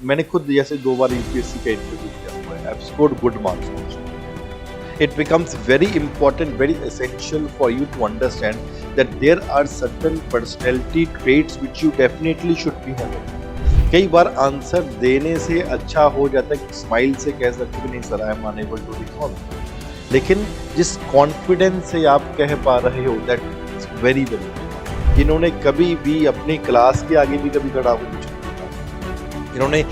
मैंने खुद जैसे 2 बार यूपीएससी का इंटरव्यू दिया हुआ है, I've scored good marks also. It becomes very important, very essential for you to understand that there are certain personality traits which you definitely should be having. कई बार answer देने से अच्छा हो जाता है कि स्माइल से कह सकते हो नहीं sir I am unable to recall, लेकिन जिस कॉन्फिडेंस से आप कह पा रहे हो दैट इज वेरी वेरी, जिन्होंने कभी भी अपनी क्लास के आगे भी कभी खड़ा हो कुछ नहीं बोला, जिन्होंने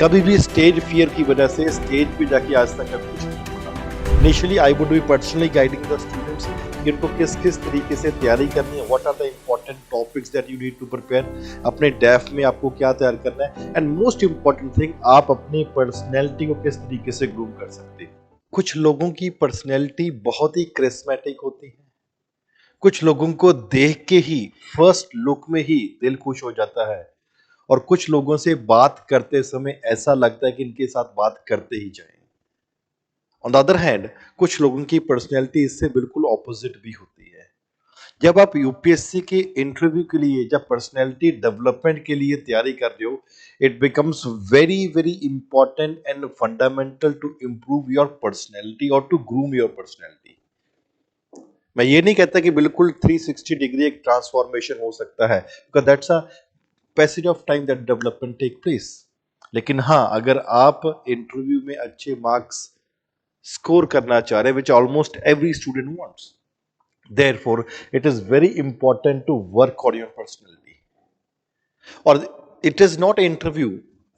कभी भी स्टेज फियर की वजह से स्टेज पे जाके आज तक कभी कुछ नहीं बोला। Initially I would be personally guiding the students कि उनको किस किस तरीके से तैयारी करनी है, what are the important topics that you need to prepare, अपने डेफ में आपको क्या तैयार करना है, एंड मोस्ट इम्पोर्टेंट थिंग आप अपनी पर्सनैलिटी को किस तरीके से ग्रूम कर सकते हैं। कुछ लोगों की पर्सनैलिटी बहुत ही क्रिस्मेटिक होती है, कुछ लोगों को देख के ही फर्स्ट लुक में ही दिल खुश हो जाता है, और कुछ लोगों से बात करते समय ऐसा लगता है कि इनके साथ बात करते ही जाएं। ऑन द अदर हैंड कुछ लोगों की पर्सनैलिटी इससे बिल्कुल ऑपोजिट भी होती है। जब आप यूपीएससी के इंटरव्यू के लिए, जब पर्सनैलिटी डेवलपमेंट के लिए तैयारी कर रहे हो, it becomes very very important and fundamental to improve your personality और टू ग्रूम योर पर्सनैलिटी। मैं ये नहीं कहता कि बिल्कुल 360 डिग्री एक ट्रांसफॉर्मेशन हो सकता है, because that's a passage of time that development take place. लेकिन हाँ, अगर आप इंटरव्यू में अच्छे मार्क्स स्कोर करना चाह रहे हैं, विच almost every student wants, therefore it is very important to work on your personality. और इट इज नॉट इंटरव्यू,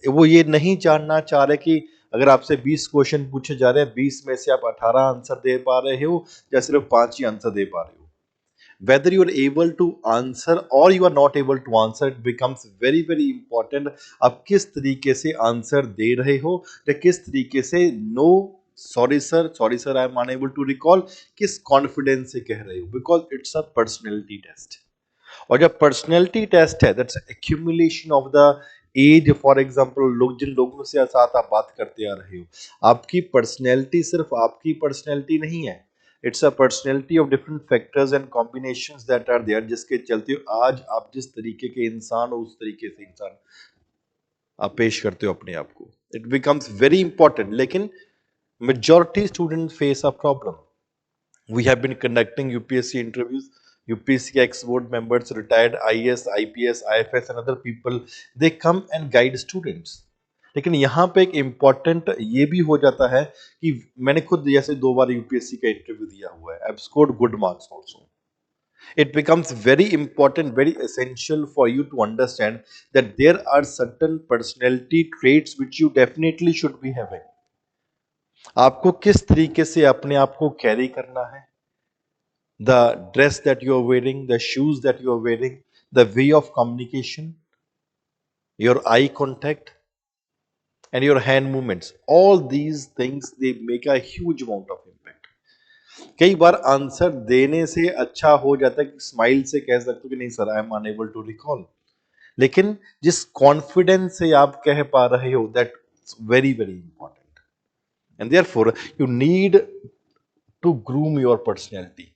वो ये नहीं जानना चाह रहे कि अगर आपसे 20 क्वेश्चन पूछे जा रहे हैं, 20 में से आप 18 आंसर दे पा रहे हो या सिर्फ 5 ही आंसर दे पा रहे हो। whether you are able to answer or you are not able to answer, it becomes very very important आप किस तरीके से आंसर दे रहे हो या किस तरीके से no sorry sir I am unable to recall किस कॉन्फिडेंस से कह रहे हो, because it's a personality test. और जब पर्सनैलिटी टेस्ट है that's accumulation of the age. For example लोग, जिन लोगों से साथ आप बात करते आ रहे हो, आपकी पर्सनैलिटी सिर्फ आपकी पर्सनैलिटी नहीं है, it's a personality of different factors and combinations that are there, जिसके चलते आज आप जिस तरीके के इंसान हो उस तरीके से इंसान आप पेश करते हो अपने आप को। इट बिकम्स वेरी इंपॉर्टेंट, लेकिन majority student face a problem. We have been conducting UPSC interviews. UPSC ex-board members, retired IAS, IPS, IFS and other people, they come and guide students. लेकिन यहाँ पे एक इम्पॉर्टेंट ये भी हो जाता है कि मैंने खुद जैसे 2 बार यूपीएससी का इंटरव्यू दिया हुआ है, I've scored good marks also. It becomes very important, very essential for you to understand that there are certain personality traits which you definitely should be having. आपको किस तरीके से अपने आप को कैरी करना है, the dress that you are wearing, the shoes that you are wearing, the way of communication, your eye contact, and your hand movements. All these things, they make a huge amount of impact. कई बार answer देने से अच्छा हो जाता है कि smile से कह सकते हो कि नहीं sir I am unable to recall, लेकिन जिस कॉन्फिडेंस से आप कह पा रहे हो that very very important, and therefore you need to groom your personality.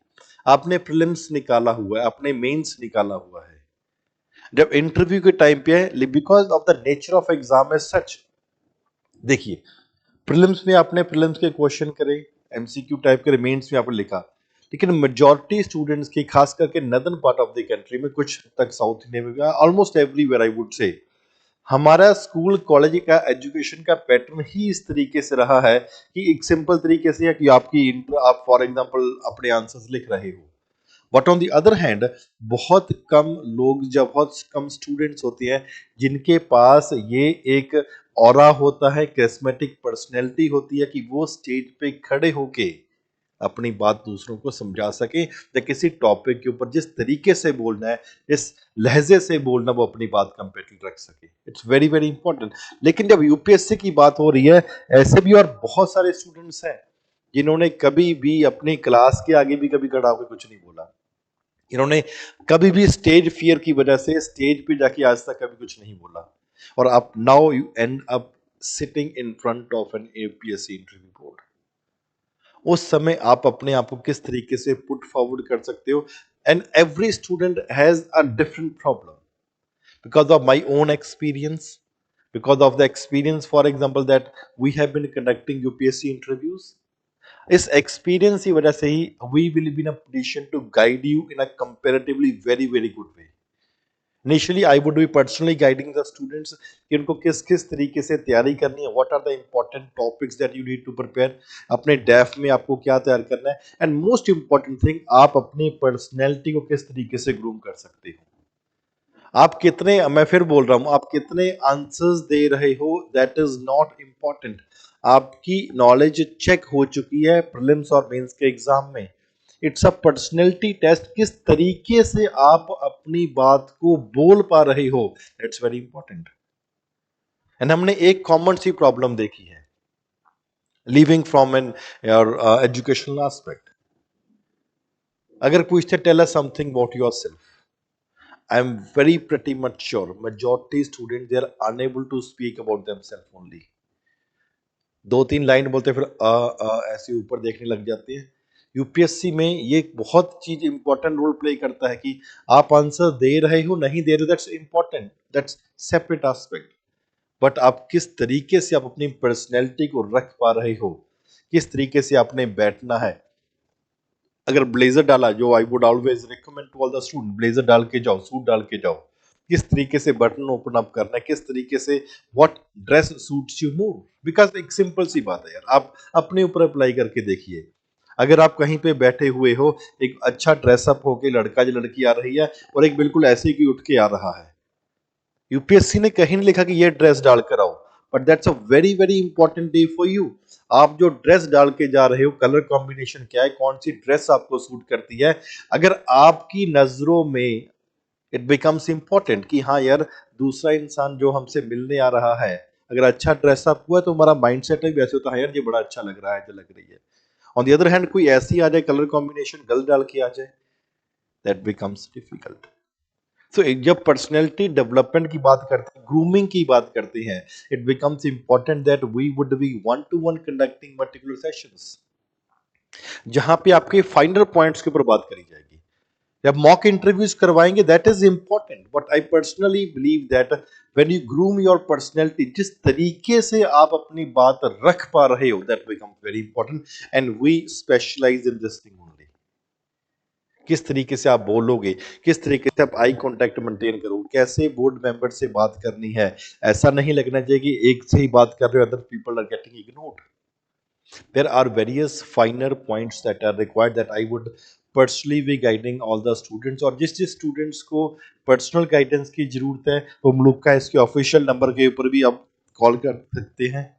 आपने प्रीलिम्स निकाला हुआ है, आपने मेंस निकाला हुआ है, जब इंटरव्यू के टाइम पे है, because of the nature of exam is such. देखिए, प्रीलिम्स में आपने प्रीलिम्स के क्वेश्चन करे, एमसीक्यू टाइप के, मेंस में आपने लिखा, लेकिन मेजॉरिटी स्टूडेंट्स की, खास करके northern part of the country में, कुछ तक साउथ इंडिया में, almost everywhere I would say, हमारा स्कूल कॉलेज का एजुकेशन का पैटर्न ही इस तरीके से रहा है कि एक सिंपल तरीके से है कि आप फॉर एग्जांपल अपने आंसर्स लिख रहे हो, but on the other hand बहुत कम लोग, जब बहुत कम स्टूडेंट्स होते हैं जिनके पास ये एक ऑरा होता है, कैरिस्मेटिक पर्सनैलिटी होती है कि वो स्टेज पे खड़े होके अपनी बात दूसरों को समझा सके या किसी टॉपिक के ऊपर जिस तरीके से बोलना है, इस लहजे से बोलना, वो अपनी बात कंपेटिव रख सके। It's very very important. लेकिन जब यूपीएससी की बात हो रही है, ऐसे भी और बहुत सारे स्टूडेंट्स हैं जिन्होंने कभी भी अपनी क्लास के आगे भी कभी खड़ा होकर कुछ नहीं बोला, इन्होंने कभी भी स्टेज फियर की वजह से स्टेज पे जाके आज तक कभी कुछ नहीं बोला, और अब now you end up sitting in front of an UPSC interview board. उस समय आप अपने आप को किस तरीके से पुट फॉरवर्ड कर सकते हो, and every student has a different problem because of my own experience, because of the experience, for example, that we have been conducting UPSC interviews. इस एक्सपीरियंस की वजह से ही we will be in a position to guide you in a comparatively very very good way. Initially, I would be personally guiding the students कि उनको किस किस तरीके से तैयारी करनी है, what are the important topics that you need to prepare, अपने डेफ में आपको क्या तैयार करना है, एंड मोस्ट इंपॉर्टेंट थिंग, आप अपनी पर्सनैलिटी को किस तरीके से ग्रूम कर सकते हो। आप कितने, मैं फिर बोल रहा हूं, आप कितने आंसर्स दे रहे हो दैट इज नॉट इम्पॉर्टेंट। आपकी नॉलेज चेक हो चुकी है प्रीलिम्स और मेंस के एग्जाम में। इट्स अ पर्सनैलिटी टेस्ट, किस तरीके से आप अपनी बात को बोल पा रहे हो, इट्स वेरी इंपॉर्टेंट। एंड हमने एक कॉमन सी प्रॉब्लम देखी है living from an educational aspect. अगर पूछते tell us something about yourself, I am very pretty much sure majority students they are unable to speak about themselves only. दो तीन line बोलते फिर ऐसे ऊपर देखने लग जाते हैं। यूपीएससी में ये बहुत चीज इंपॉर्टेंट रोल प्ले करता है कि आप आंसर दे रहे हो नहीं दे रहे हो, that's important, that's separate aspect. But आप किस तरीके से आप अपनी पर्सनैलिटी को रख पा रहे हो, किस तरीके से आपने बैठना है। अगर ब्लेजर डाला, जो I would always recommend to all the student, blazer डाल के जाओ, सूट डाल के जाओ। किस तरीके से बटन ओपन अप करना है, किस तरीके से what dress suits you more, because एक सिंपल सी बात है यार, आप अपने ऊपर अप्लाई करके देखिए। अगर आप कहीं पे बैठे हुए हो, एक अच्छा ड्रेसअप होके लड़का या लड़की आ रही है और एक बिल्कुल ऐसे ही उठ के आ रहा है, यूपीएससी ने कहीं नहीं लिखा कि ये ड्रेस डालकर आओ, but that's a very very important day for you. आप जो ड्रेस डाल के जा रहे हो, कलर कॉम्बिनेशन क्या है, कौन सी ड्रेस आपको सूट करती है, अगर आपकी नजरों में इट बिकम्स इंपॉर्टेंट कि हाँ यार, दूसरा इंसान जो हमसे मिलने आ रहा है अगर अच्छा ड्रेसअप हुआ तो हमारा माइंडसेट भी वैसे होता है, यार ये बड़ा अच्छा लग रहा है, जो लग रही है। ऑन द अदर हैंड कोई ऐसी आ जाए कलर कॉम्बिनेशन गलत डाल के आ जाए, दैट बिकम्स डिफिकल्ट। सो जब पर्सनैलिटी डेवलपमेंट की बात करते हैं, ग्रूमिंग की बात करते हैं, it becomes important that we would be one to one conducting particular sessions, जहां पे आपके फाइनल पॉइंट्स के ऊपर बात करी जाएगी। जब मॉक इंटरव्यूज करवाएंगे, that is important, but I personally believe that when you groom your personality, जिस तरीके से आप अपनी बात रख पा रहे हो, that becomes very important, and we specialise in this thing only. किस तरीके से आप बोलोगे, किस तरीके से आप आई कांटेक्ट मेंटेन करोगे, कैसे बोर्ड मेंबर से बात करनी है। ऐसा नहीं लगना चाहिए कि एक से ही बात कर रहे हो, other people are getting ignored. There are various finer points that are required that I would personally be guiding all the students. और जिस जिस स्टूडेंट्स को पर्सनल गाइडेंस की जरूरत है, वो हम लोग का इसके ऑफिशियल नंबर के ऊपर भी आप कॉल कर सकते हैं,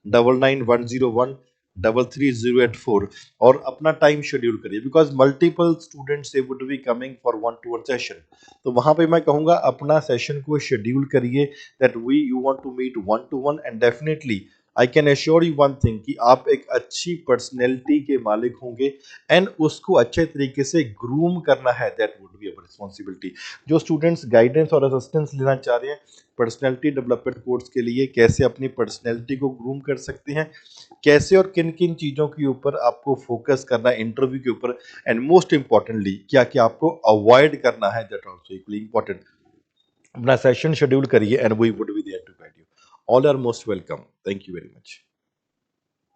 9910133084, और अपना टाइम शेड्यूल करिए, because multiple students they would be coming for one to one session. तो वहां पे मैं कहूंगा अपना सेशन को शेड्यूल करिए, that we you want to meet one to one, and definitely I can assure you one thing कि आप एक अच्छी पर्सनैलिटी के मालिक होंगे, एंड उसको अच्छे तरीके से ग्रूम करना है, that would be our responsibility. जो स्टूडेंट्स गाइडेंस और असिस्टेंस लेना चाह रहे हैं पर्सनैलिटी डेवलपमेंट कोर्स के लिए, कैसे अपनी पर्सनैलिटी को ग्रूम कर सकते हैं, कैसे और किन किन चीज़ों के ऊपर आपको फोकस करना है इंटरव्यू के ऊपर, एंड मोस्ट इंपॉर्टेंटली क्या क्या आपको अवॉइड करना है, दैट आल्सो इक्वली इंपॉर्टेंट। अपना सेशन शेड्यूल करिए, and we would be there to guide you. All are most welcome. Thank you very much.